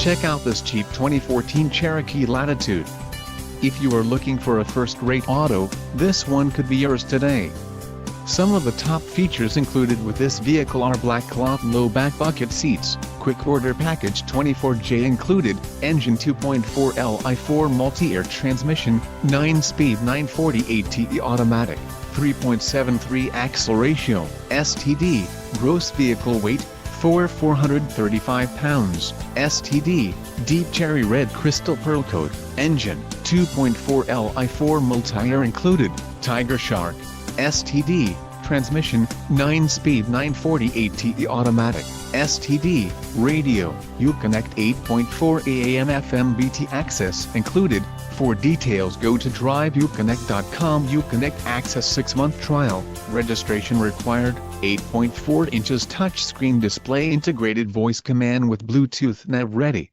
Check out this cheap 2014 Cherokee Latitude. If you are looking for a first-rate auto, this one could be yours today. Some of the top features included with this vehicle are black cloth low back bucket seats, quick order package 24J included, engine 2.4 Li4 multi-air transmission, 9-speed 940 ATE automatic, 3.73 axle ratio, STD, gross vehicle weight, 435 pounds, STD, deep cherry red crystal pearl coat, engine, 2.4 Li4 multi-air included, Tiger Shark, STD, transmission, 9-speed 940 ATE automatic, STD, radio, Uconnect 8.4 AM FM BT access included. For details go to driveuconnect.com. Uconnect access 6-month trial, registration required, 8.4 inches touchscreen display integrated voice command with Bluetooth nav ready.